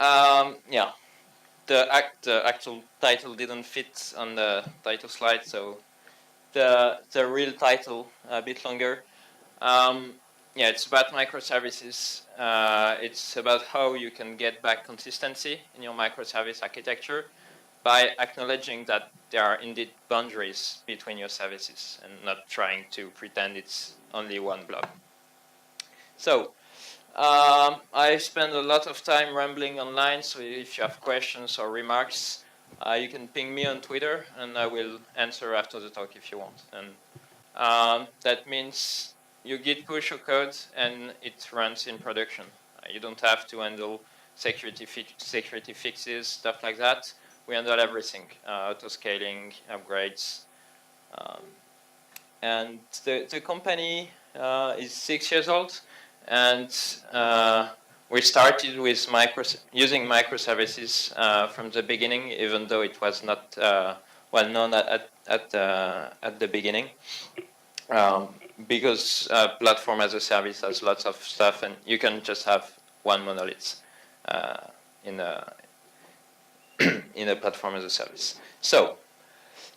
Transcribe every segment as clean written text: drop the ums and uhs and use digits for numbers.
Yeah, the actual title didn't fit on the title slide, so the real title a bit longer. Yeah, it's about microservices. It's about how you can get back consistency in your microservice architecture by acknowledging that there are indeed boundaries between your services and not trying to pretend it's only one blob. So I spend a lot of time rambling online, so if you have questions or remarks, you can ping me on Twitter, and I will answer after the talk if you want. And that means you git push your code, and it runs in production. You don't have to handle security fixes, stuff like that. We handle everything, auto-scaling, upgrades. And the company is 6 years old, and we started with using microservices from the beginning, even though it was not well known at the beginning. Because platform as a service has lots of stuff, and you can just have one monolith in a in a platform as a service. So,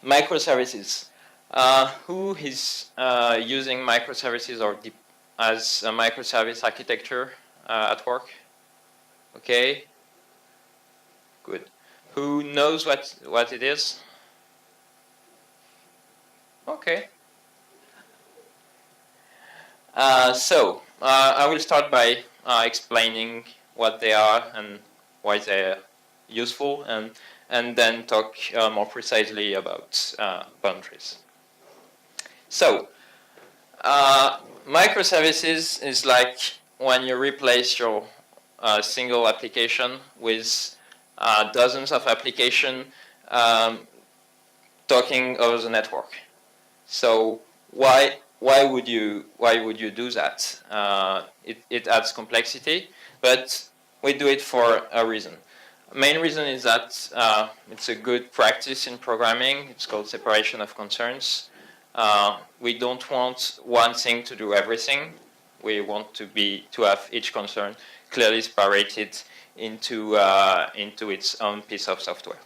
microservices. Who is using microservices or as a microservice architecture at work? Okay, good. Who knows what it is? Okay. So I will start by explaining what they are and why they're useful, and then talk more precisely about boundaries. So microservices is like when you replace your single application with dozens of applications talking over the network. So why would you do that? It adds complexity, but we do it for a reason. Main reason is that it's a good practice in programming. It's called separation of concerns. We don't want one thing to do everything. We want to have each concern clearly separated into its own piece of software.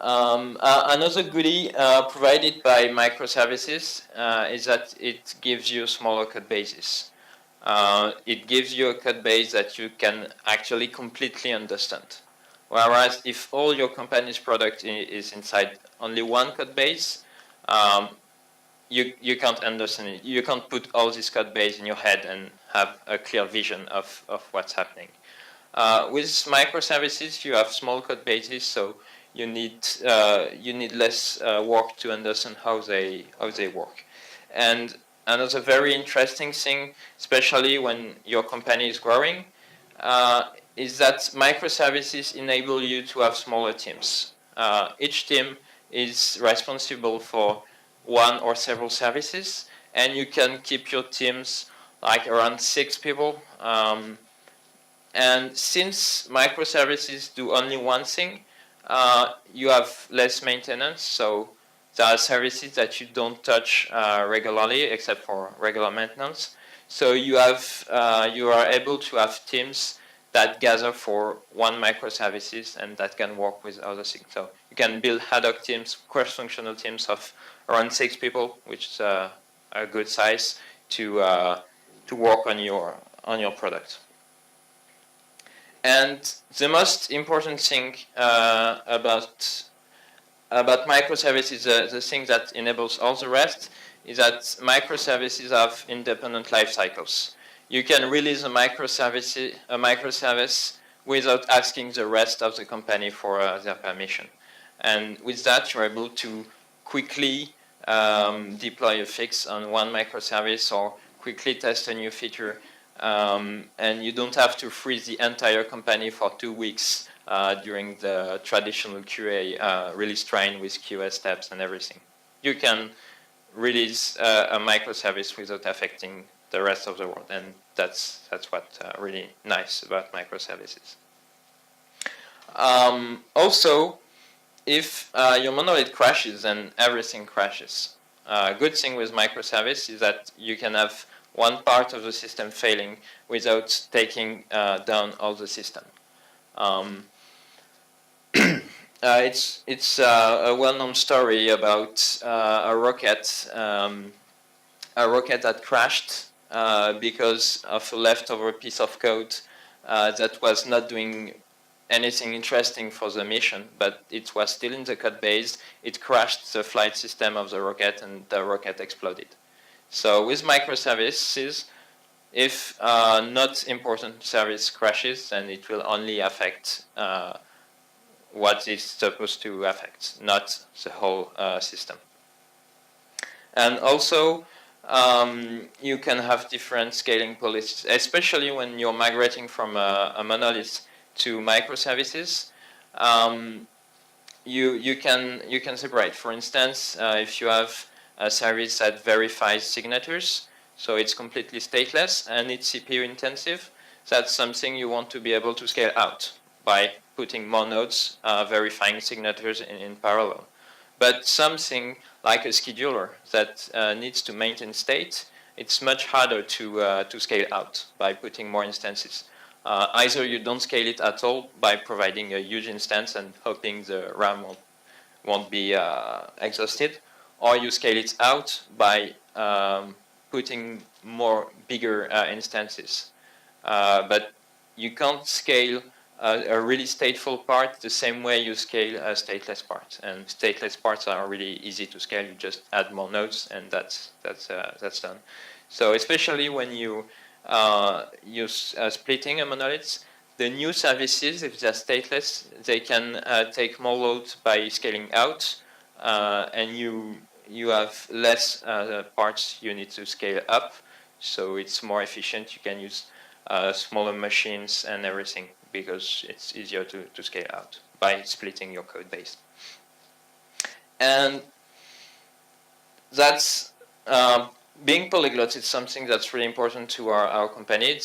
Another goodie provided by microservices is that it gives you smaller code bases. It gives you a code base that you can actually completely understand. Whereas if all your company's product is inside only one code base, you can't understand it. You can't put all this code base in your head and have a clear vision of what's happening. With microservices, you have small code bases, so you need less work to understand how they work. And another very interesting thing, especially when your company is growing, is that microservices enable you to have smaller teams. Each team is responsible for one or several services, and you can keep your teams like around 6 people. And since microservices do only one thing, you have less maintenance. So there are services that you don't touch regularly, except for regular maintenance. So you are able to have teams that gather for one microservices and that can work with other things. So you can build ad hoc teams, cross-functional teams of around 6 people, which is a good size to work on your product. And the most important thing about microservices, the thing that enables all the rest, is that microservices have independent life cycles. You can release a microservice without asking the rest of the company for their permission. And with that, you're able to quickly deploy a fix on one microservice or quickly test a new feature. And you don't have to freeze the entire company for 2 weeks during the traditional QA release train with QA steps and everything. You can release a microservice without affecting the rest of the world, and that's what's really nice about microservices. Also, if your monolith crashes, then everything crashes. good thing with microservice is that you can have one part of the system failing without taking down all the system. It's a well-known story about a rocket that crashed because of a leftover piece of code that was not doing anything interesting for the mission, but it was still in the code base. It crashed the flight system of the rocket, and the rocket exploded. So with microservices, if not important service crashes, then it will only affect what it's supposed to affect, not the whole system. And also, you can have different scaling policies, especially when you're migrating from a monolith to microservices. You can separate. For instance, if you have a service that verifies signatures, so it's completely stateless and it's CPU intensive, that's something you want to be able to scale out by putting more nodes verifying signatures in parallel. But something like a scheduler that needs to maintain state, it's much harder to scale out by putting more instances. Either you don't scale it at all by providing a huge instance and hoping the RAM won't be exhausted, or you scale it out by putting more bigger instances. But you can't scale a really stateful part the same way you scale a stateless part. And stateless parts are really easy to scale. You just add more nodes, and that's done. So especially when you use splitting a monolith, the new services, if they're stateless, they can take more load by scaling out, and you have less parts you need to scale up. So it's more efficient. You can use smaller machines and everything, because it's easier to scale out by splitting your code base. And that's being polyglot is something that's really important to our company.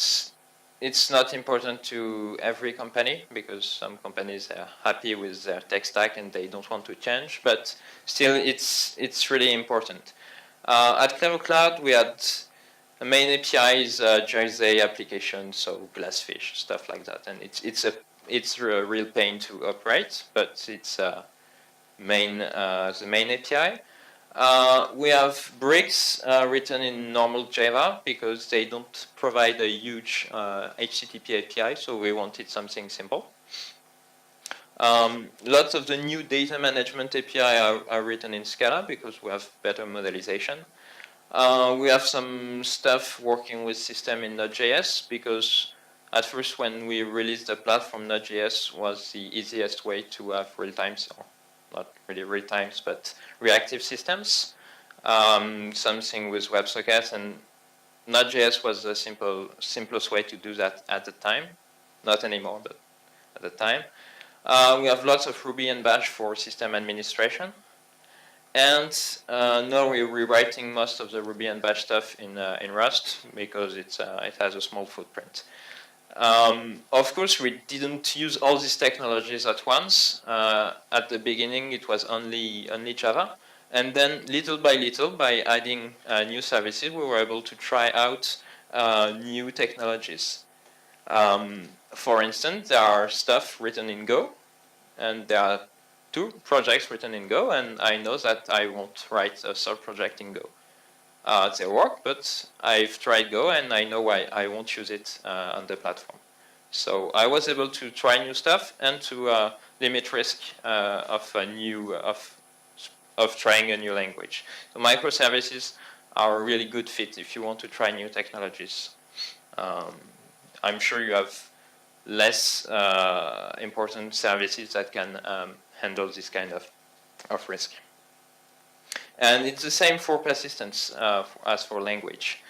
It's not important to every company, because some companies are happy with their tech stack and they don't want to change, but still it's really important. At Clever Cloud, we had the main API is JSON application, so Glassfish, stuff like that, and it's a real pain to operate, but it's the main API. We have bricks written in normal Java because they don't provide a huge HTTP API, so we wanted something simple. Lots of the new data management API are written in Scala because we have better modelization. We have some stuff working with system in Node.js because at first when we released the platform, Node.js was the easiest way to have real-time, or not really real-times, but reactive systems. Something with WebSockets, and Node.js was the simplest way to do that at the time. Not anymore, but at the time. We have lots of Ruby and Bash for system administration. And now we're rewriting most of the Ruby and Bash stuff in Rust because it has a small footprint. Of course, we didn't use all these technologies at once. At the beginning, it was only Java. And then little by little, by adding new services, we were able to try out new technologies. For instance, there are stuff written in Go, and there are 2 projects written in Go, and I know that I won't write a third project in Go. They work, but I've tried Go, and I know why I won't use it on the platform. So I was able to try new stuff and to limit risk of trying a new language. So microservices are a really good fit if you want to try new technologies. I'm sure you have less important services that can handle this kind of risk. And it's the same for persistence as for language.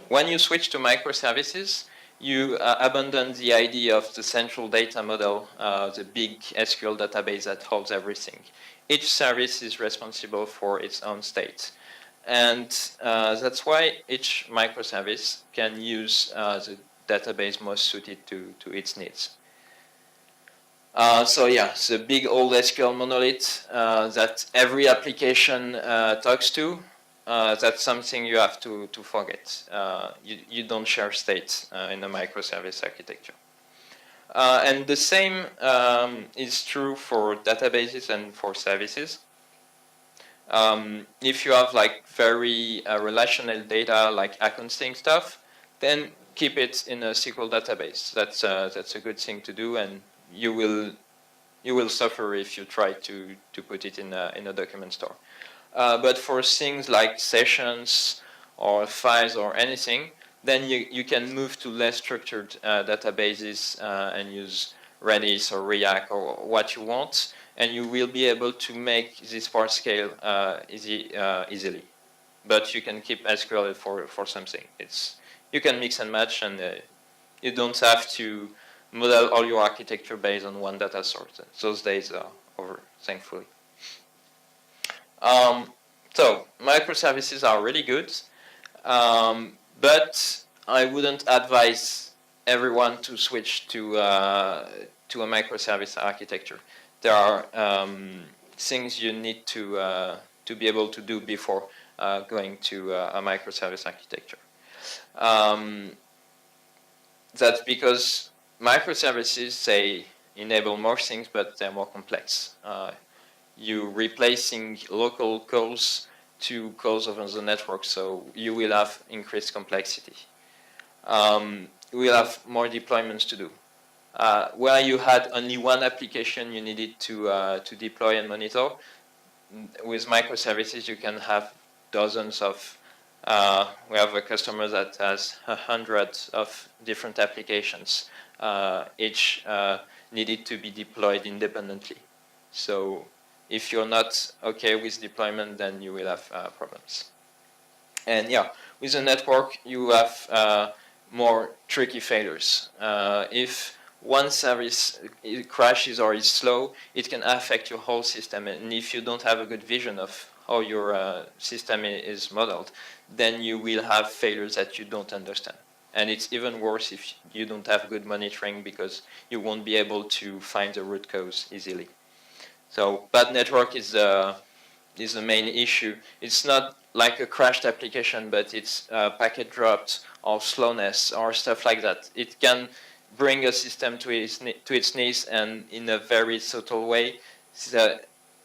When you switch to microservices, you abandon the idea of the central data model, the big SQL database that holds everything. Each service is responsible for its own state. And that's why each microservice can use the database most suited to its needs. So yeah, it's a big old SQL monolith that every application talks to. That's something you have to forget. You don't share state in a microservice architecture. And the same is true for databases and for services. If you have like very relational data, like accounting stuff, then keep it in a SQL database. That's a good thing to do, and you will suffer if you try to put it in a document store. But for things like sessions or files or anything, then you can move to less structured databases and use Redis or React or what you want, and you will be able to make this part scale easily. But you can keep SQL for something. You can mix and match, and you don't have to model all your architecture based on one data source. Those days are over, thankfully. So microservices are really good, but I wouldn't advise everyone to switch to a microservice architecture. There are things you need to be able to do before going to a microservice architecture. That's because microservices, they enable more things, but they're more complex. You're replacing local calls to calls over the network, so you will have increased complexity. You will have more deployments to do. Where you had only one application you needed to deploy and monitor, with microservices you can have dozens of. We have a customer that has hundreds of different applications, each needed to be deployed independently. So if you're not okay with deployment, then you will have problems. And yeah, with a network, you have more tricky failures. If one service crashes or is slow, it can affect your whole system. And if you don't have a good vision of how your system is modeled, then you will have failures that you don't understand. And it's even worse if you don't have good monitoring, because you won't be able to find the root cause easily. So bad network is the main issue. It's not like a crashed application, but it's packet dropped or slowness or stuff like that. It can bring a system to its knees, and in a very subtle way,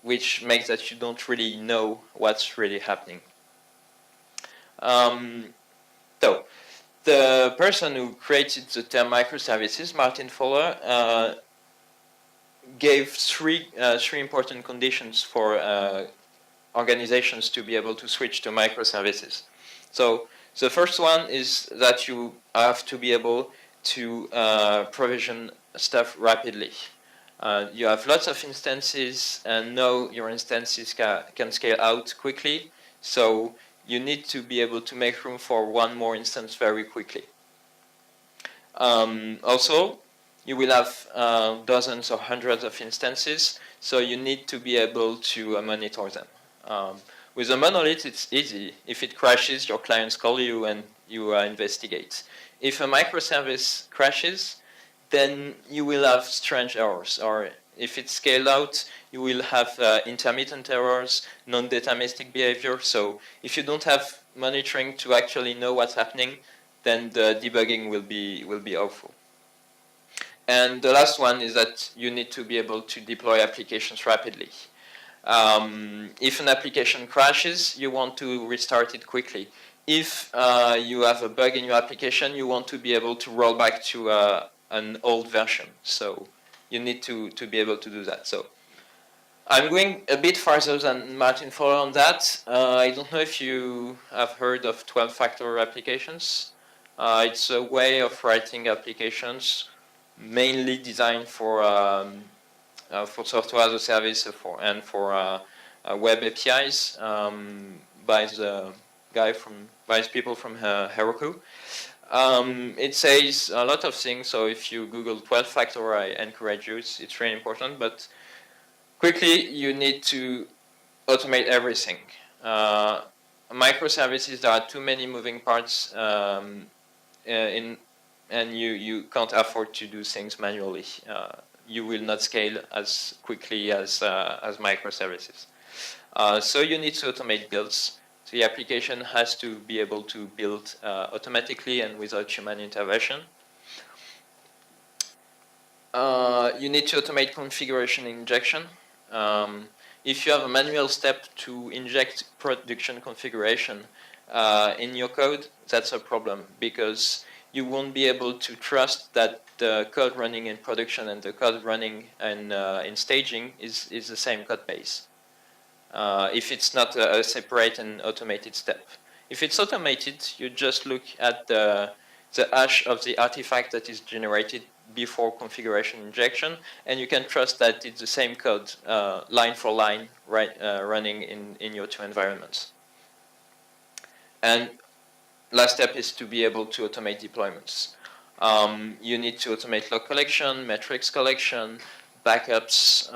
which makes that you don't really know what's really happening. So the person who created the term microservices, Martin Fowler, gave three important conditions for organizations to be able to switch to microservices. So the first one is that you have to be able to provision stuff rapidly. You have lots of instances, and now your instances can scale out quickly. So you need to be able to make room for one more instance very quickly. Also, you will have dozens or hundreds of instances, so you need to be able to monitor them. With a monolith, it's easy. If it crashes, your clients call you and you investigate. If a microservice crashes, then you will have strange errors. Or if it's scaled out, you will have intermittent errors, non-deterministic behavior. So if you don't have monitoring to actually know what's happening, then the debugging will be awful. And the last one is that you need to be able to deploy applications rapidly. If an application crashes, you want to restart it quickly. If you have a bug in your application, you want to be able to roll back to an old version. So you need to be able to do that. So I'm going a bit farther than Martin Fowler on that. I don't know if you have heard of 12-factor applications. It's a way of writing applications mainly designed for software as a service and for web APIs by people from Heroku. It says a lot of things, so if you Google 12-factor, I encourage you. It's really important, but quickly you need to automate everything. Microservices, there are too many moving parts and you can't afford to do things manually. you will not scale as quickly as microservices. So you need to automate builds. The application has to be able to build automatically and without human intervention. You need to automate configuration injection. If you have a manual step to inject production configuration in your code, that's a problem, because you won't be able to trust that the code running in production and the code running in staging is the same code base. If it's not a separate and automated step. If it's automated, you just look at the hash of the artifact that is generated before configuration injection, and you can trust that it's the same code, line for line, running in your two environments. And last step is to be able to automate deployments. You need to automate log collection, metrics collection, backups,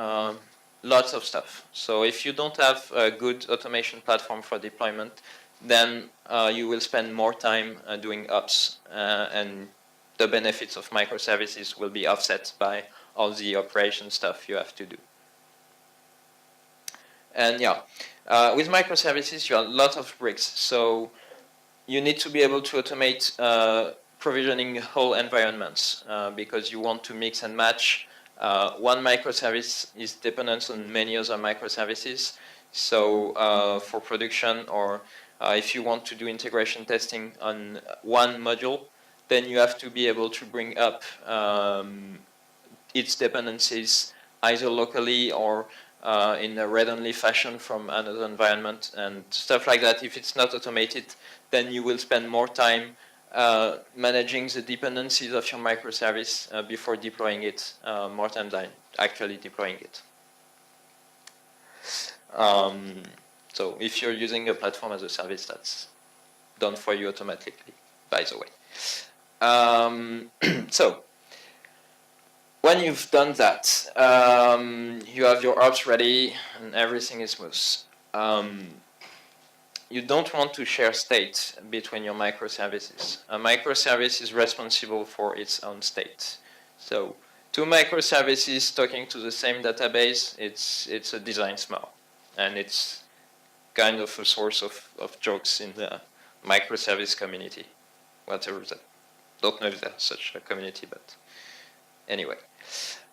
lots of stuff. So if you don't have a good automation platform for deployment, then you will spend more time doing ops, and the benefits of microservices will be offset by all the operation stuff you have to do. And yeah, with microservices, you have a lot of bricks. So you need to be able to automate provisioning whole environments, because you want to mix and match. One microservice is dependent on many other microservices. So for production, or if you want to do integration testing on one module, then you have to be able to bring up its dependencies either locally or in a read-only fashion from another environment and stuff like that. If it's not automated, then you will spend more time managing the dependencies of your microservice before deploying it, more time than actually deploying it. So if you're using a platform as a service, that's done for you automatically, by the way. So when you've done that, you have your ops ready and everything is smooth. You don't want to share state between your microservices. A microservice is responsible for its own state. So two microservices talking to the same database, it's a design smell. And it's kind of a source of jokes in the microservice community, whatever that. Don't know if there's such a community, but anyway.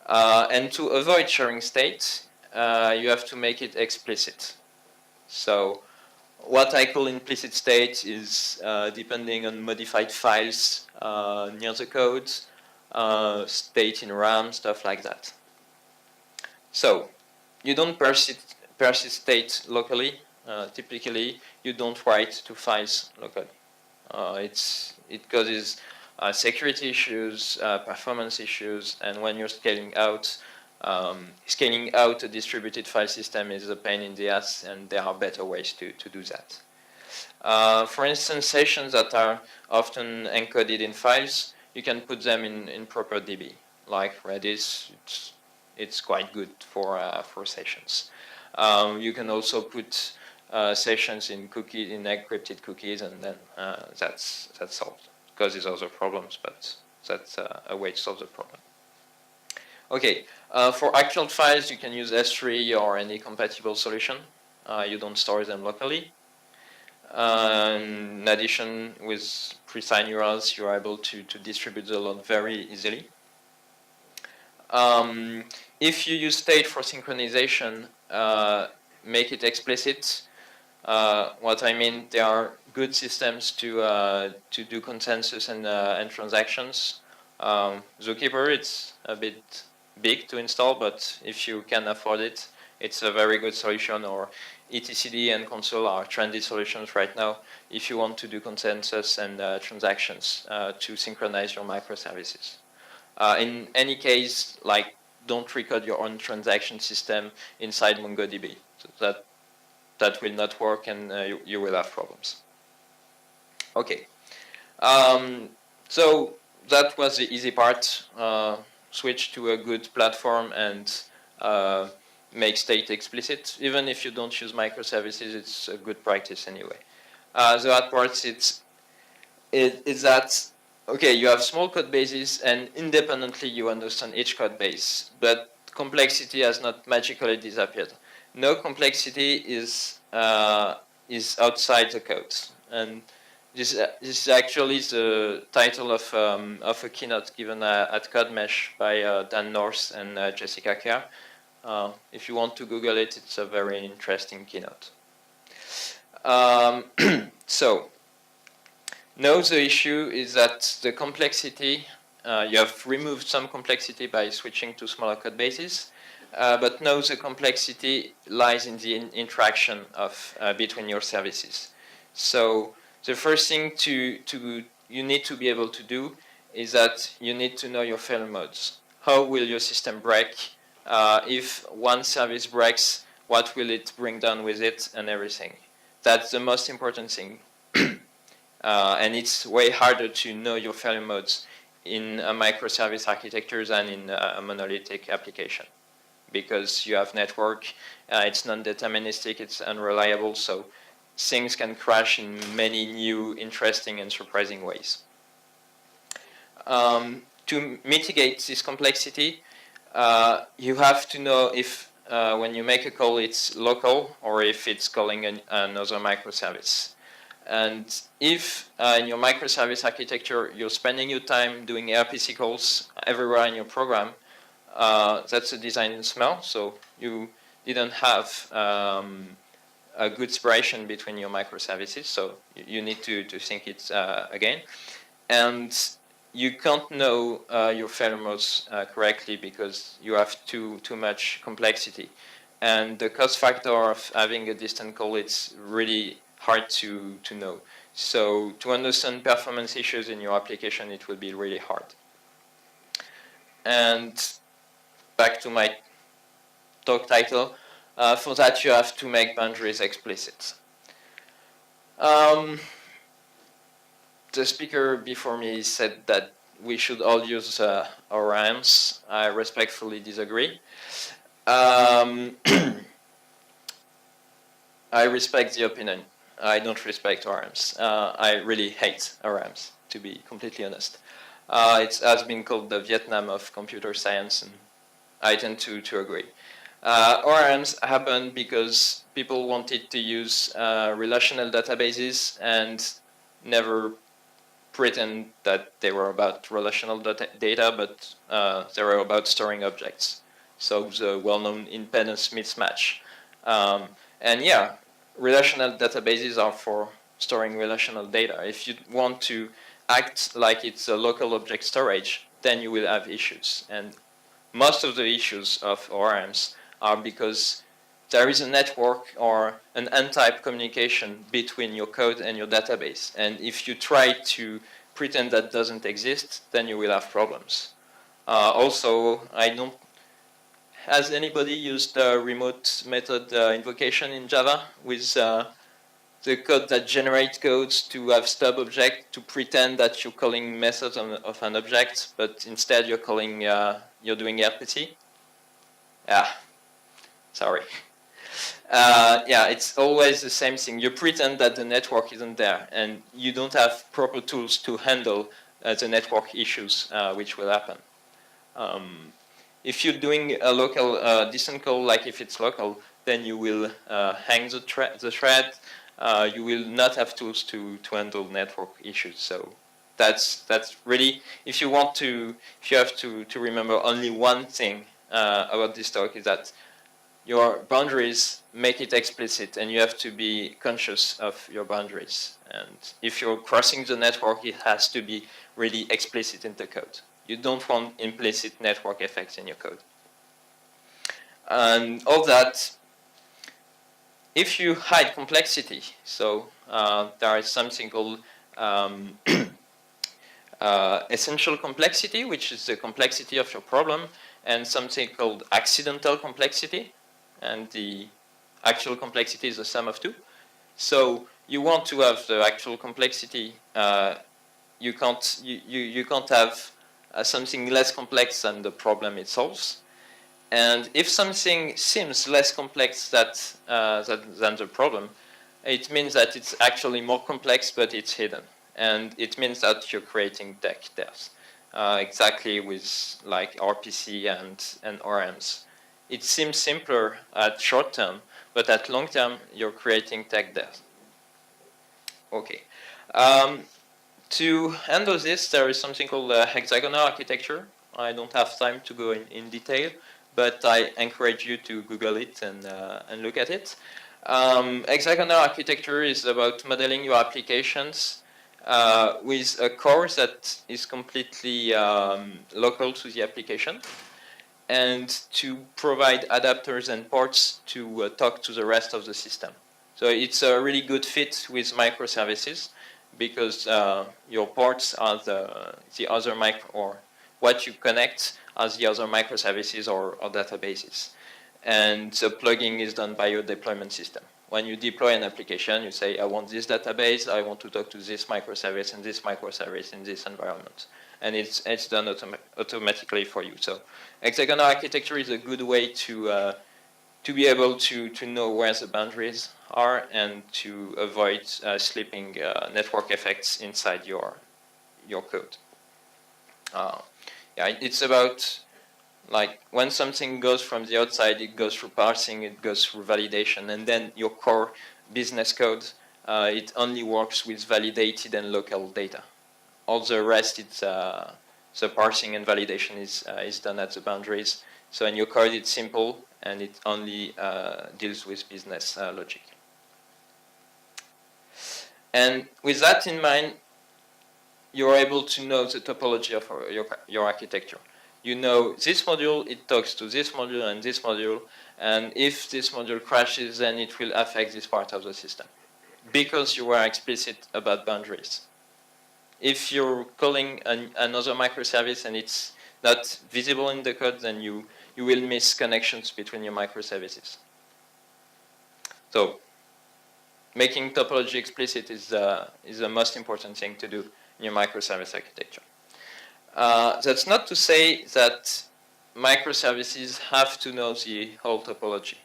And to avoid sharing state, you have to make it explicit. So what I call implicit state is depending on modified files near the code, state in RAM, stuff like that. So you don't persist state locally. Typically, you don't write to files locally. It causes security issues, performance issues, and when you're scaling out a distributed file system is a pain in the ass, and there are better ways to do that. For instance, sessions that are often encoded in files, you can put them in proper DB, like Redis. It's quite good for sessions. You can also put sessions in cookies, in encrypted cookies, and then that's solved. Causes other problems, but that's a way to solve the problem. Okay, for actual files, you can use S3 or any compatible solution. You don't store them locally. In addition, with presign URLs, you're able to distribute the load very easily. If you use state for synchronization, make it explicit. What I mean, there are good systems to do consensus and transactions. Zookeeper, it's a bit big to install, but if you can afford it, it's a very good solution. Or etcd and console are trendy solutions right now if you want to do consensus and transactions to synchronize your microservices. In any case, like, don't record your own transaction system inside MongoDB. So that will not work, and you will have problems. Okay, so that was the easy part. Switch to a good platform and make state explicit. Even if you don't use microservices, it's a good practice anyway. The hard part is that okay, you have small code bases, and independently you understand each code base, but complexity has not magically disappeared. No, complexity is outside the code, and this is actually the title of a keynote given at CodeMesh by Dan North and Jessica Kerr. If you want to Google it, it's a very interesting keynote. So now the issue is that the complexity, you have removed some complexity by switching to smaller code bases, but now the complexity lies in the interaction of between your services. So the first thing you need to be able to do is that you need to know your failure modes. How will your system break? If one service breaks, what will it bring down with it, and everything. That's the most important thing. And it's way harder to know your failure modes in a microservice architecture than in a monolithic application, because you have network, it's non-deterministic, it's unreliable, so things can crash in many new, interesting, and surprising ways. To mitigate this complexity, you have to know if when you make a call it's local or if it's calling another microservice. And if in your microservice architecture you're spending your time doing RPC calls everywhere in your program, that's a design smell, so you didn't have a good separation between your microservices, so you need to think it again. And you can't know your failure modes correctly because you have too much complexity. And the cost factor of having a distant call, it's really hard to know. So to understand performance issues in your application, it will be really hard. And back to my talk title, for that you have to make boundaries explicit. The speaker before me said that we should all use ORMs. I respectfully disagree. I respect the opinion. I don't respect ORMs. I really hate ORMs, to be completely honest. It has been called the Vietnam of computer science, and I tend to agree. ORMs happened because people wanted to use relational databases and never pretend that they were about relational data, but they were about storing objects. So the well-known impedance mismatch. And yeah, relational databases are for storing relational data. If you want to act like it's a local object storage, then you will have issues. And most of the issues of ORMs are because there is a network or an n-type communication between your code and your database. And if you try to pretend that doesn't exist, then you will have problems. Also, has anybody used the remote method invocation in Java with the code that generates codes to have stub object to pretend that you're calling methods of an object, but instead you're calling, you're doing RPC? Yeah, sorry. Yeah, it's always the same thing. You pretend that the network isn't there, and you don't have proper tools to handle the network issues which will happen. If you're doing a local distant call, like if it's local, then you will hang the thread. You will not have tools to handle network issues. So that's really, if you have to remember only one thing about this talk, is that your boundaries make it explicit, and you have to be conscious of your boundaries. And if you're crossing the network, it has to be really explicit in the code. You don't want implicit network effects in your code. And all that, if you hide complexity, so there is something called essential complexity, which is the complexity of your problem, and something called accidental complexity, and the actual complexity is the sum of two. So you want to have the actual complexity. You can't have something less complex than the problem it solves. And if something seems less complex than the problem, it means that it's actually more complex, but it's hidden. and it means that you're creating tech devs, exactly with like RPC and RMs. It seems simpler at short term, but at long term, you're creating tech devs. Okay. To handle this, there is something called hexagonal architecture. I don't have time to go in detail, but I encourage you to Google it and look at it. Hexagonal architecture is about modeling your applications with a core that is completely local to the application, and to provide adapters and ports to talk to the rest of the system. So it's a really good fit with microservices, because your ports are the other or what you connect as the other microservices or databases. And the plugging is done by your deployment system. When you deploy an application, you say, I want this database, I want to talk to this microservice and this microservice in this environment. And it's done automatically for you. So hexagonal architecture is a good way to be able to know where the boundaries are and to avoid slipping network effects inside your code. Yeah, it's about, like, when something goes from the outside, it goes through parsing, it goes through validation, and then your core business code, it only works with validated and local data. All the rest, it's the parsing and validation is done at the boundaries. So in your code, it's simple, and it only deals with business logic. And with that in mind, you're able to know the topology of your architecture. You know this module, it talks to this module and this module, and if this module crashes, then it will affect this part of the system, because you were explicit about boundaries. If you're calling another microservice and it's not visible in the code, then you will miss connections between your microservices. So making topology explicit is the most important thing to do in your microservice architecture. That's not to say that microservices have to know the whole topology.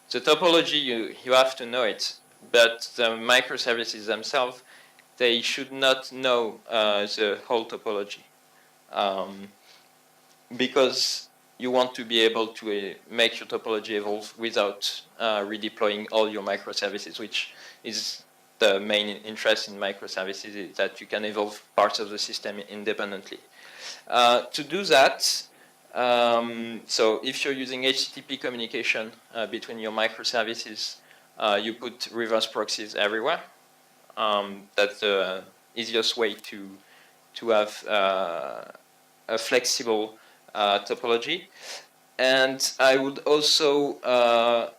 The topology, you have to know it, but the microservices themselves, they should not know the whole topology, because you want to be able to make your topology evolve without redeploying all your microservices, which is the main interest in microservices, is that you can evolve parts of the system independently. To do that, so if you're using HTTP communication between your microservices, you put reverse proxies everywhere. That's the easiest way to have a flexible topology. And I would also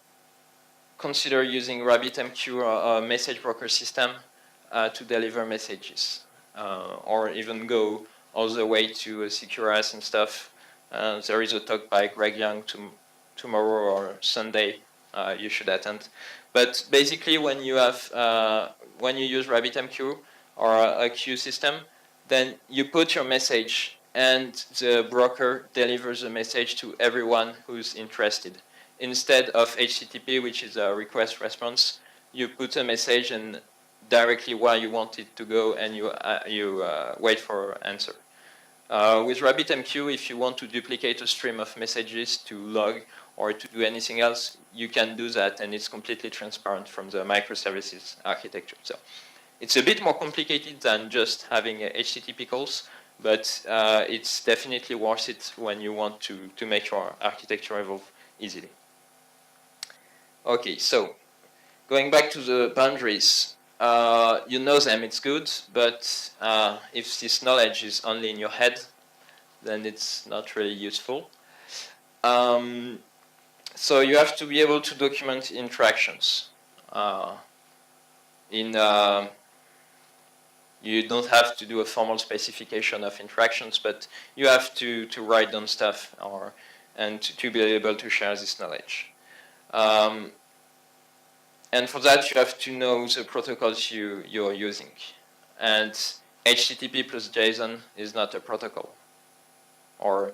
consider using RabbitMQ or a message broker system to deliver messages, or even go all the way to SecureS and stuff. There is a talk by Greg Young tomorrow or Sunday you should attend. But basically, when you have when you use RabbitMQ or a queue system, then you put your message, and the broker delivers a message to everyone who's interested. Instead of HTTP, which is a request response, you put a message and directly where you want it to go, and you wait for an answer. With RabbitMQ, if you want to duplicate a stream of messages to log or to do anything else, you can do that, and it's completely transparent from the microservices architecture. So it's a bit more complicated than just having HTTP calls, but it's definitely worth it when you want to make your architecture evolve easily. Okay, so going back to the boundaries, you know them, it's good, but if this knowledge is only in your head, then it's not really useful. So you have to be able to document interactions. You don't have to do a formal specification of interactions, but you have to write down stuff and to be able to share this knowledge. And for that, you have to know the protocols you're using. And HTTP plus JSON is not a protocol. Or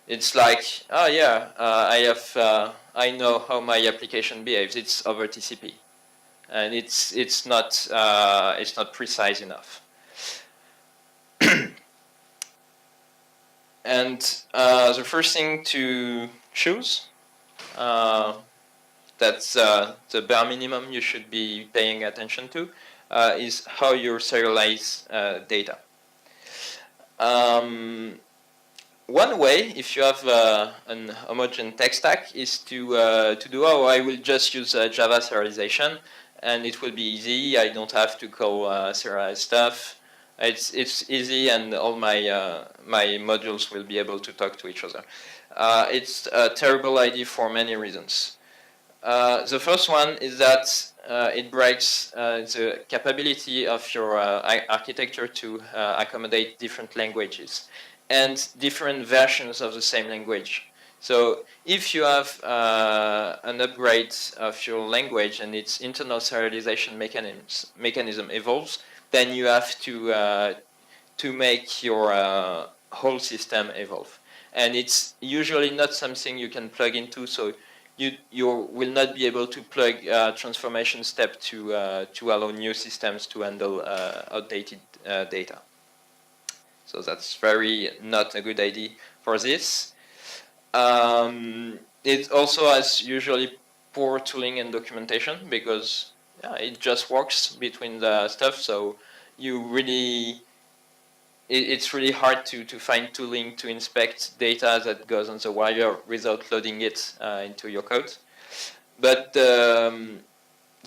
it's like, oh yeah, I know how my application behaves. It's over TCP, and it's not precise enough. And the first thing to choose, that's the bare minimum you should be paying attention to, is how you serialize data. One way, if you have an homogeneous tech stack, is to do, oh, I will just use Java serialization, and it will be easy. I don't have to call serialized stuff. It's easy, and all my my modules will be able to talk to each other. It's a terrible idea for many reasons. The first one is that it breaks the capability of your architecture to accommodate different languages and different versions of the same language. So if you have an upgrade of your language and its internal serialization mechanism evolves, then you have to make your whole system evolve. And it's usually not something you can plug into, so you will not be able to plug transformation step to allow new systems to handle outdated data. So that's very not a good idea for this. It also has usually poor tooling and documentation because it just works between the stuff. So you really, it's really hard to find tooling to inspect data that goes on the wire without loading it into your code. But the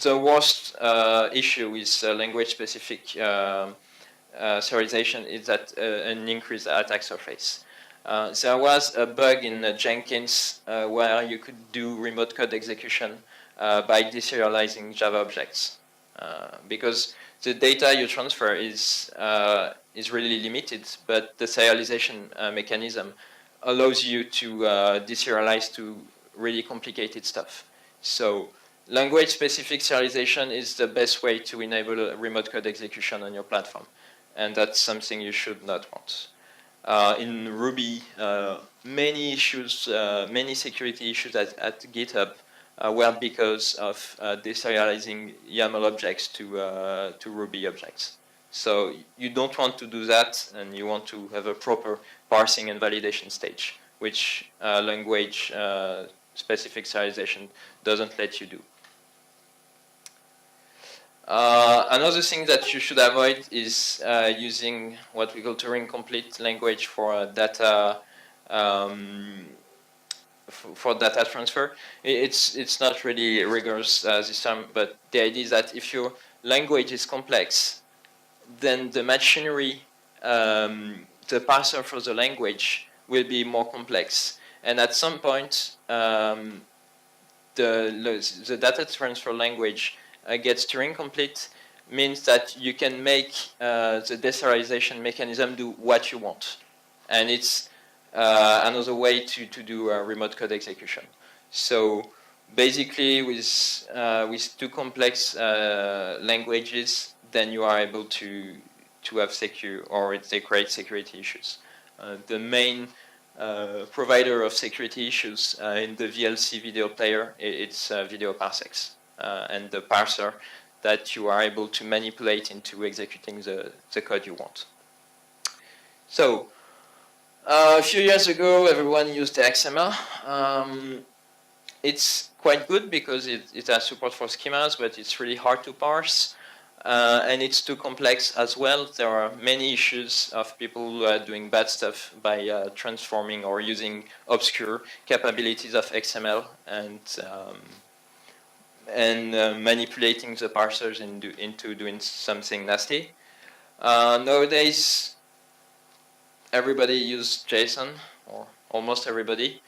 worst issue with language-specific serialization is that an increased attack surface. There was a bug in Jenkins where you could do remote code execution by deserializing Java objects because the data you transfer is really limited, but the serialization mechanism allows you to deserialize to really complicated stuff. So language-specific serialization is the best way to enable remote code execution on your platform, and that's something you should not want. In Ruby, many issues, many security issues at GitHub were because of deserializing YAML objects to Ruby objects. So you don't want to do that, and you want to have a proper parsing and validation stage, which language-specific serialization doesn't let you do. Another thing that you should avoid is using what we call Turing-complete language for data data transfer. It's not really rigorous this time, but the idea is that if your language is complex, then the machinery, the parser for the language will be more complex, and at some point, the data transfer language gets Turing complete, means that you can make the deserialization mechanism do what you want. And it's another way to do remote code execution. So basically with two complex languages, then you are able to have secure, or they create security issues. The main provider of security issues in the VLC video player, it's video parsecs. And the parser that you are able to manipulate into executing the code you want. So a few years ago, everyone used the XML. It's quite good because it has support for schemas, but it's really hard to parse. And it's too complex as well. There are many issues of people doing bad stuff by transforming or using obscure capabilities of XML and manipulating the parsers into doing something nasty. Nowadays, everybody uses JSON, or almost everybody.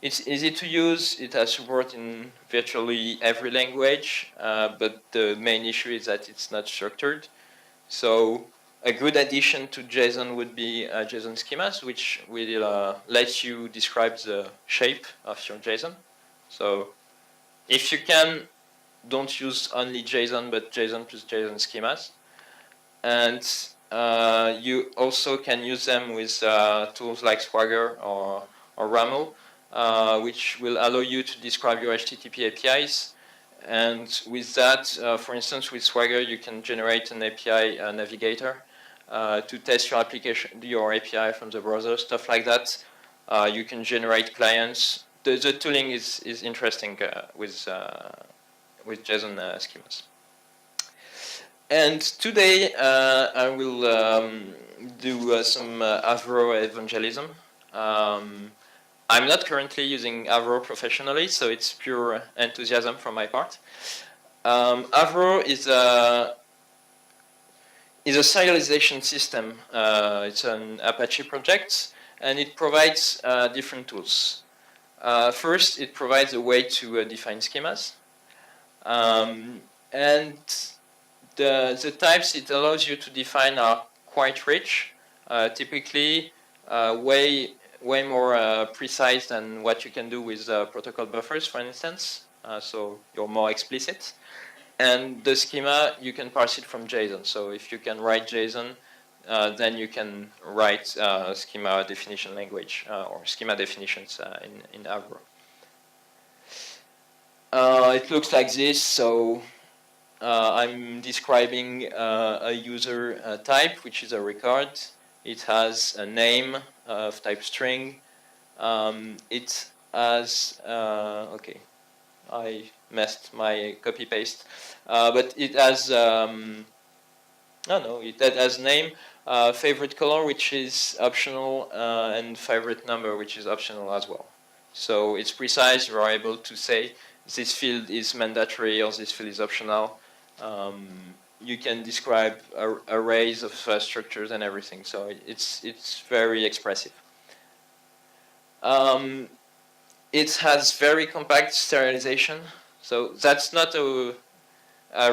It's easy to use. It has support in virtually every language, but the main issue is that it's not structured. So a good addition to JSON would be JSON schemas, which will let you describe the shape of your JSON. So if you can, don't use only JSON, but JSON plus JSON schemas. And you also can use them with tools like Swagger or Raml, which will allow you to describe your HTTP APIs. And with that, for instance, with Swagger, you can generate an API navigator to test your application, your API from the browser, stuff like that. You can generate clients. The tooling is interesting with JSON schemas. And today I will do some Avro evangelism. I'm not currently using Avro professionally, so it's pure enthusiasm from my part. Avro is a serialization system. It's an Apache project, and it provides different tools. First, it provides a way to define schemas. And the types it allows you to define are quite rich, typically way more precise than what you can do with protocol buffers, for instance. So you're more explicit. And the schema, you can parse it from JSON. So if you can write JSON, then you can write schema definition language or schema definitions in Avro. It looks like this. So I'm describing a user type, which is a record. It has a name of type string. It has, okay, I messed my copy paste, but it has, it has name, favorite color, which is optional, and favorite number, which is optional as well. So it's precise. You are able to say this field is mandatory or this field is optional. You can describe arrays of structures and everything. So it's very expressive. It has very compact serialization. So that's not a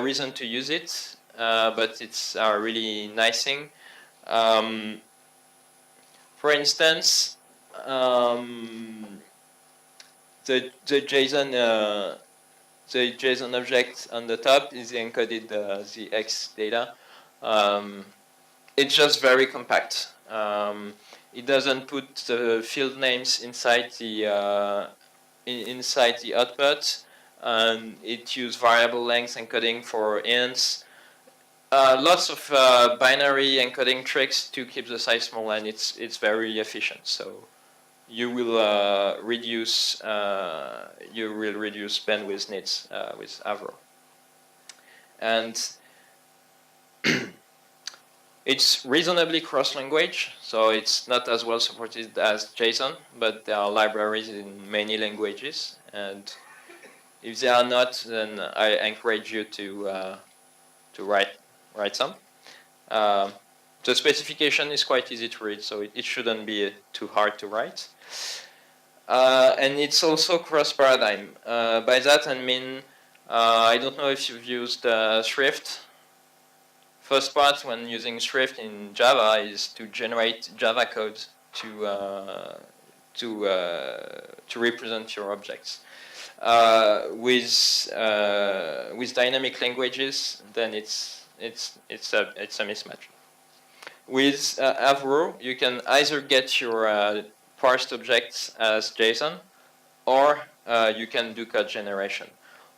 reason to use it, but it's a really nice thing. For instance, the JSON object on the top is encoded the X data. It's just very compact. It doesn't put the field names inside the output, and it uses variable length encoding for ints. Lots of binary encoding tricks to keep the size small, and it's very efficient. So you will reduce bandwidth needs with Avro, and it's reasonably cross-language. So it's not as well supported as JSON, but there are libraries in many languages, and if they are not, then I encourage you to write some. The specification is quite easy to read, so it shouldn't be too hard to write. And it's also cross-paradigm. By that I mean, I don't know if you've used Swift. First part when using Swift in Java is to generate Java code to represent your objects. With dynamic languages, then it's a mismatch. With Avro, you can either get your parsed objects as JSON, or you can do code generation.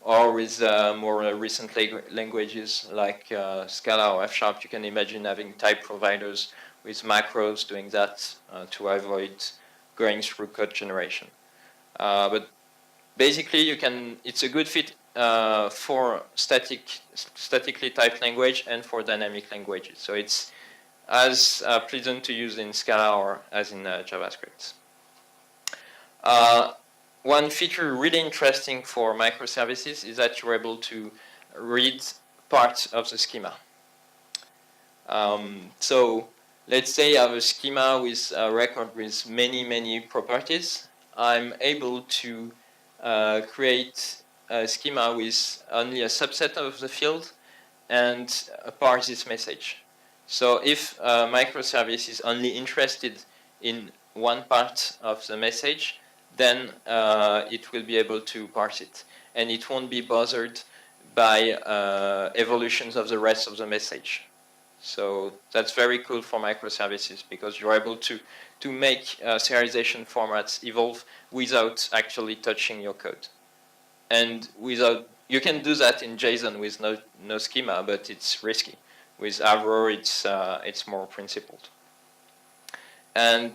Or with more recent languages like Scala or F#, you can imagine having type providers with macros doing that to avoid going through code generation. But basically, it's a good fit for statically typed language and for dynamic languages. So it's as pleasant to use in Scala or as in JavaScript. One feature really interesting for microservices is that you're able to read parts of the schema. So let's say I have a schema with a record with many properties. I'm able to create a schema with only a subset of the field and parse this message. So if a microservice is only interested in one part of the message, then it will be able to parse it. And it won't be bothered by evolutions of the rest of the message. So that's very cool for microservices because you're able to make serialization formats evolve without actually touching your code. And you can do that in JSON with no schema, but it's risky. With Avro, it's more principled. And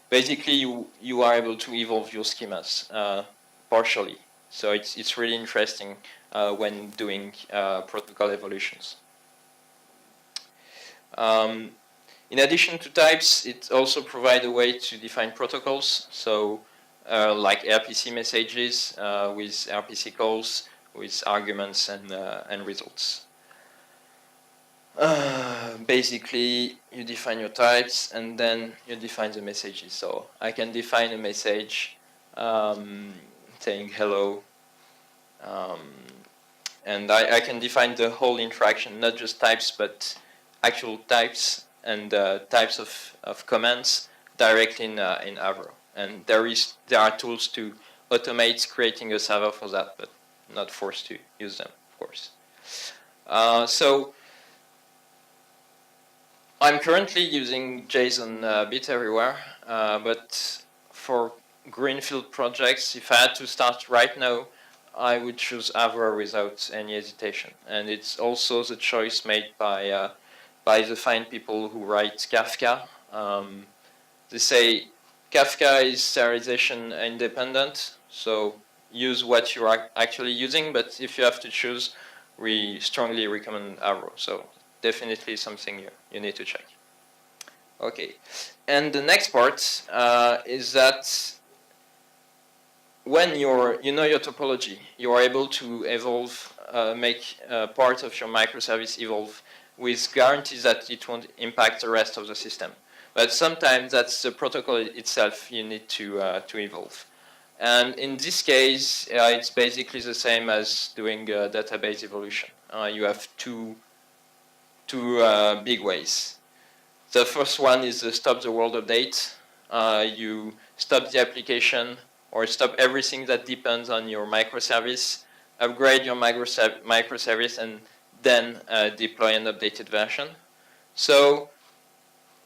basically, you are able to evolve your schemas partially. So it's really interesting when doing protocol evolutions. In addition to types, it also provides a way to define protocols. So like RPC messages with RPC calls, with arguments and results. Basically, you define your types and then you define the messages. So I can define a message saying hello, and I can define the whole interaction, not just types, but actual types and types of commands directly in Avro. And there are tools to automate creating a server for that, but not forced to use them, of course. So I'm currently using JSON a bit everywhere, but for greenfield projects, if I had to start right now, I would choose Avro without any hesitation. And it's also the choice made by the fine people who write Kafka. They say Kafka is serialization independent, so use what you are actually using, but if you have to choose, we strongly recommend Avro. So definitely something you need to check. Okay, and the next part is that when you know your topology, you are able to evolve, make part of your microservice evolve with guarantees that it won't impact the rest of the system. But sometimes that's the protocol itself you need to evolve. And in this case, it's basically the same as doing a database evolution. You have two big ways. The first one is the stop the world update. You stop the application or stop everything that depends on your microservice, upgrade your microservice, and then deploy an updated version. So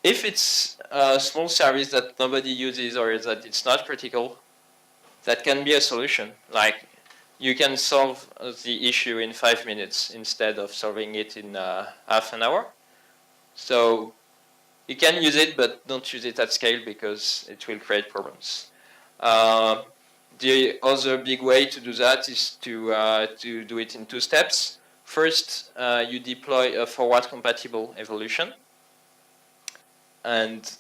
if it's a small service that nobody uses or that it's not critical, that can be a solution. Like you can solve the issue in 5 minutes instead of solving it in half an hour. So you can use it, but don't use it at scale because it will create problems. The other big way to do that is to do it in 2 steps. First, you deploy a forward-compatible evolution, and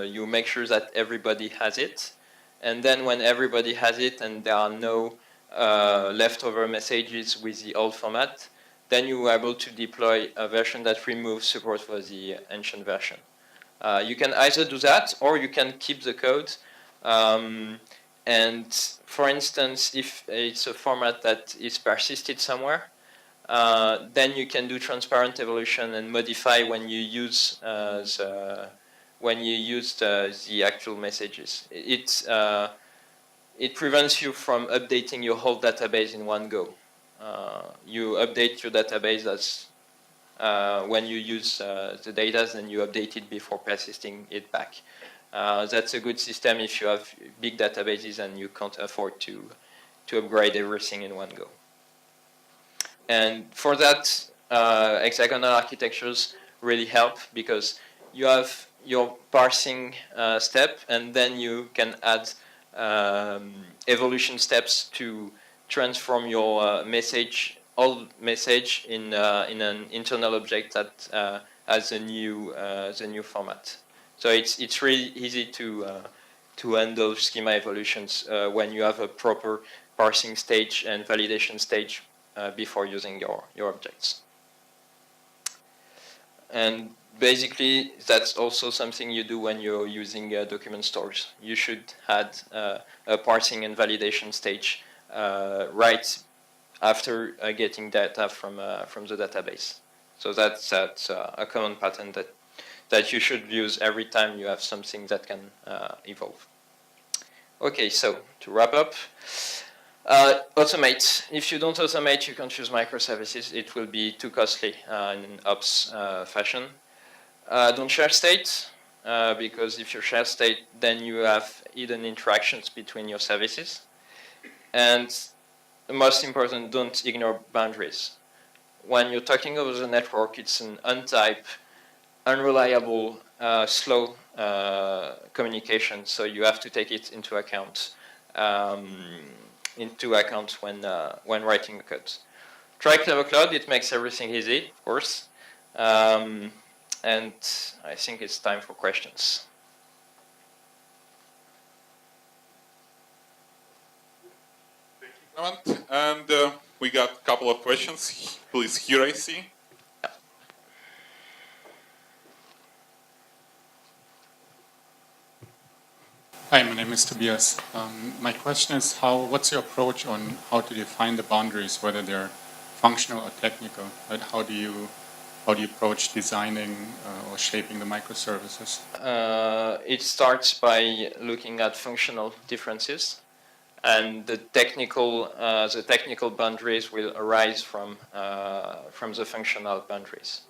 you make sure that everybody has it. And then when everybody has it and there are no leftover messages with the old format, then you are able to deploy a version that removes support for the ancient version. You can either do that or you can keep the code. And for instance, if it's a format that is persisted somewhere, then you can do transparent evolution and modify when you use the actual messages. It prevents you from updating your whole database in one go. You update your database as when you use the data, then you update it before persisting it back. That's a good system if you have big databases and you can't afford to upgrade everything in one go. And for that, hexagonal architectures really help because you have your parsing step, and then you can add evolution steps to transform your old message in an internal object that has the new format. So it's really easy to handle schema evolutions when you have a proper parsing stage and validation stage before using your objects. And basically, that's also something you do when you're using document stores. You should add a parsing and validation stage right after getting data from the database. So that's a common pattern that you should use every time you have something that can evolve. Okay, so to wrap up, automate. If you don't automate, you can't use microservices. It will be too costly in an ops fashion. Don't share state, because if you share state, then you have hidden interactions between your services. And the most important, don't ignore boundaries. when you're talking over the network, it's an untype, unreliable, slow communication. So you have to take it into account when writing the code. Try Clever Cloud. It makes everything easy, of course. And I think it's time for questions. Thank you, Clement. And we got a couple of questions. Please, here I see. Hi, my name is Tobias. My question is, what's your approach on how to define the boundaries, whether they're functional or technical? Right? How do you approach designing or shaping the microservices? It starts by looking at functional differences, and the technical boundaries will arise from the functional boundaries.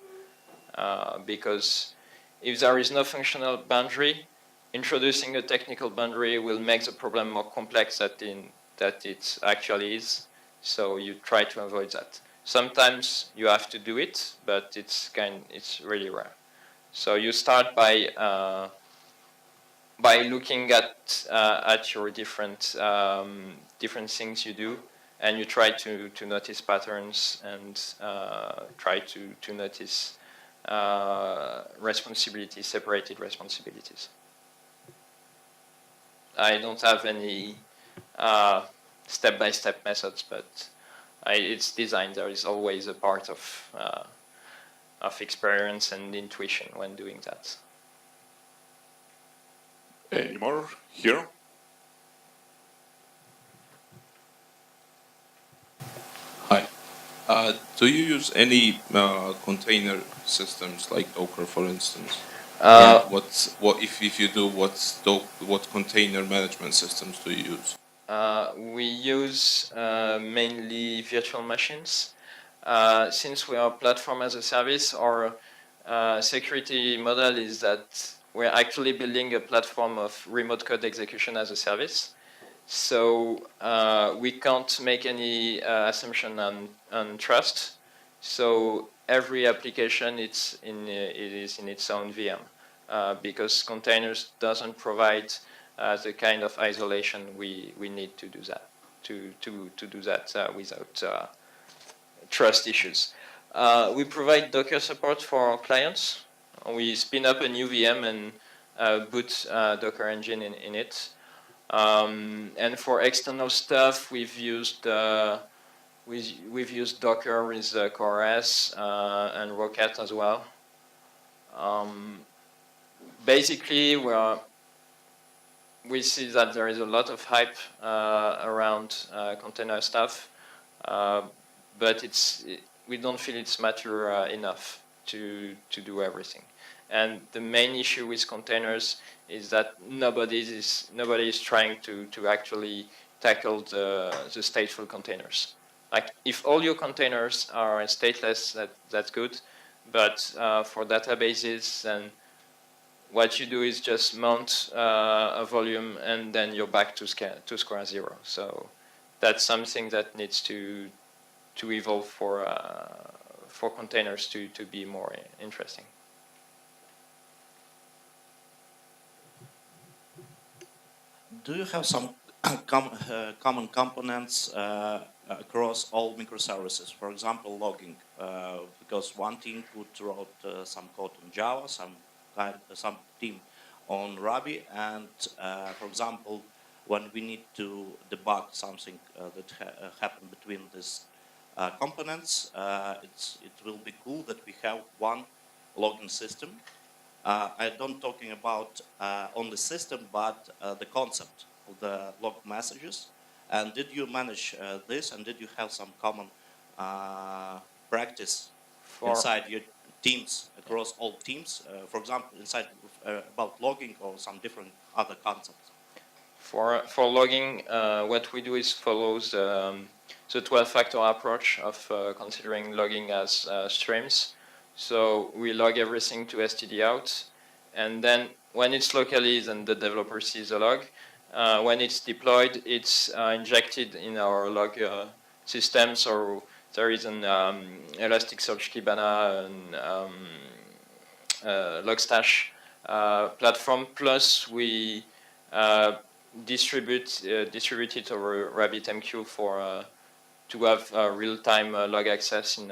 Because if there is no functional boundary, introducing a technical boundary will make the problem more complex than it actually is. So you try to avoid that. Sometimes you have to do it, but it's really rare. So you start by looking at your different things you do, and you try to notice patterns and try to notice responsibilities, separated responsibilities. I don't have any step-by-step methods, but it's design. There is always a part of experience and intuition when doing that. Any more here? Hi. Do you use any container systems like Docker, for instance? What if you do? What container management systems do you use? We use mainly virtual machines. Since we are a platform as a service, our security model is that we're actually building a platform of remote code execution as a service. So we can't make any assumption on trust. So every application it is in its own VM because containers doesn't provide the kind of isolation we need to do that to do that without trust issues. We provide Docker support for our clients. We spin up a new VM and boot Docker engine in it. And for external stuff, we've used Docker with CoreOS and Rocket as well. Basically, we see that there is a lot of hype around container stuff, but we don't feel it's mature enough to do everything. And the main issue with containers is that nobody is trying to actually tackle the stateful containers. Like if all your containers are stateless, that's good, but for databases, then what you do is just mount a volume and then you're back to square zero. So that's something that needs to evolve for containers to be more interesting. Do you have some common components across all microservices? For example, logging, because one team wrote some code in Java, some team on Ruby, and for example, when we need to debug something that happened between these components, it will be cool that we have one logging system. I don't talking about on the system, but the concept of the log messages. And did you manage this? And did you have some common practice inside your teams, across all teams? For example, inside about logging or some different other concepts? For logging, what we do is follows the 12-factor approach of considering logging as streams. So we log everything to std out, and then when it's locally, then the developer sees the log. When it's deployed, it's injected in our log system. So there is an Elasticsearch Kibana and Logstash platform. Plus, we distribute it over RabbitMQ for to have real-time log access in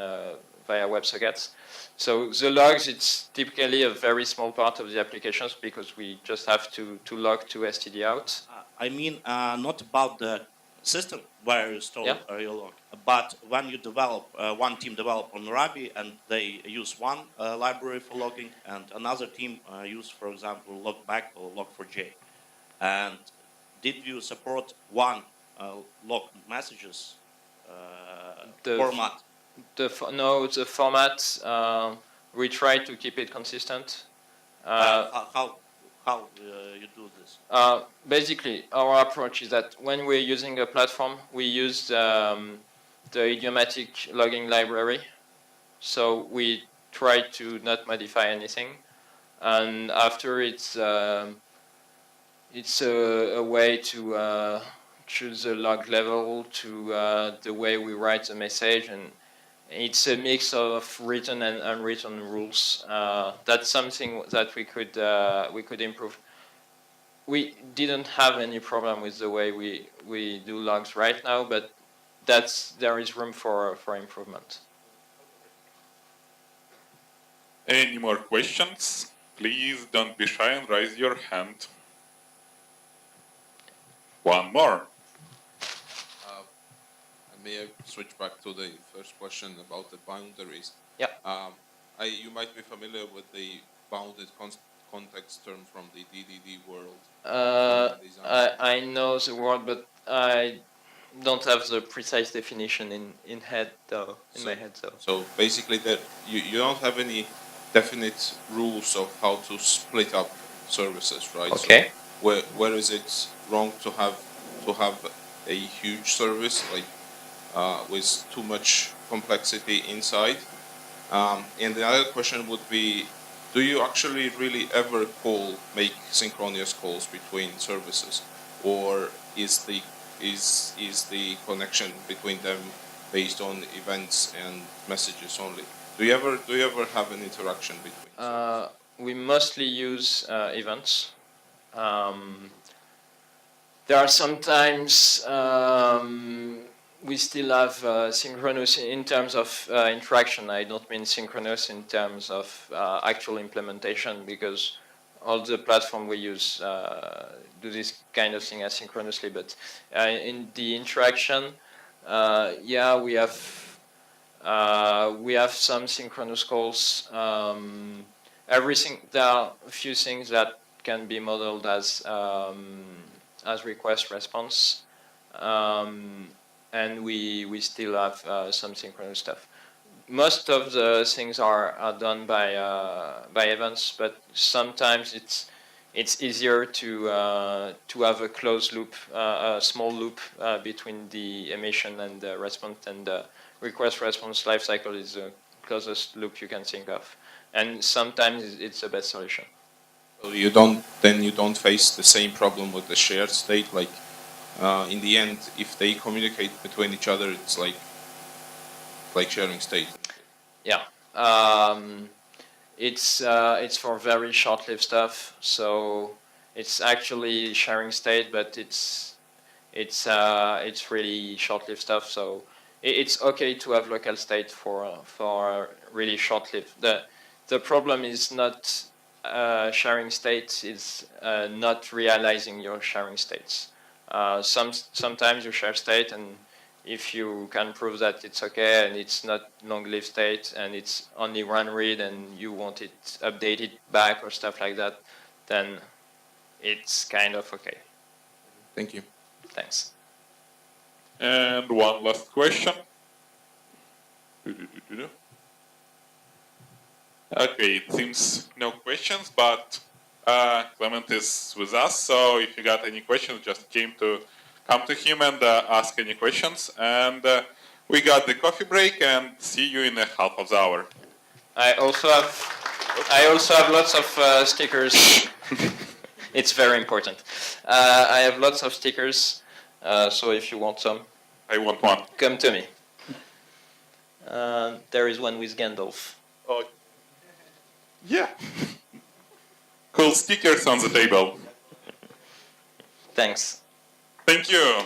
via WebSockets. So the logs, it's typically a very small part of the applications because we just have to log to std out. I mean, not about the system where you store your log, but when you develop, one team develop on Ruby and they use one library for logging and another team use, for example, logback or log4j. And did you support one log messages format? No, the format, we try to keep it consistent. How you do this? Basically, our approach is that when we're using a platform, we use the idiomatic logging library. So we try to not modify anything. And after it's a way to choose the log level, to the way we write the message, and it's a mix of written and unwritten rules. That's something that we could improve. We didn't have any problem with the way we do logs right now, but there is room for improvement. Any more questions? Please don't be shy and raise your hand. One more. May I switch back to the first question about the boundaries? Yeah. You might be familiar with the bounded context term from the DDD world. I know the word, but I don't have the precise definition in head though. My head though. So basically, that you don't have any definite rules of how to split up services, right? Okay. So where is it wrong to have a huge service like with too much complexity inside? And the other question would be, do you actually really ever make synchronous calls between services, or is the connection between them based on events and messages only? Do you ever have an interaction between services? We mostly use events. There are sometimes we still have synchronous in terms of interaction. I don't mean synchronous in terms of actual implementation, because all the platform we use do this kind of thing asynchronously. But in the interaction, yeah, we have some synchronous calls. Everything, there are a few things that can be modeled as request response. And we still have some synchronous stuff. Most of the things are done by events, but sometimes it's easier to have a closed loop, a small loop between the emission and the response, and the request response lifecycle is the closest loop you can think of, and sometimes it's the best solution. So you don't face the same problem with the shared state, like. In the end, if they communicate between each other, it's like sharing state. Yeah, it's for very short-lived stuff. So it's actually sharing state, but it's really short-lived stuff. So it's okay to have local state for really short-lived. The problem is not sharing states; is not realizing your sharing states. Sometimes you share state, and if you can prove that it's okay and it's not long-lived state and it's only run read and you want it updated back or stuff like that, then it's kind of okay. Thank you. Thanks. And one last question. Okay, it seems no questions, but Clement is with us, so if you got any questions, just come to him and ask any questions. And we got the coffee break, and see you in a half of the hour. I also have lots of stickers. It's very important. I have lots of stickers, so if you want some, I want one. come to me. There is one with Gandalf. Oh, yeah. Cool stickers on the table. Thanks. Thank you.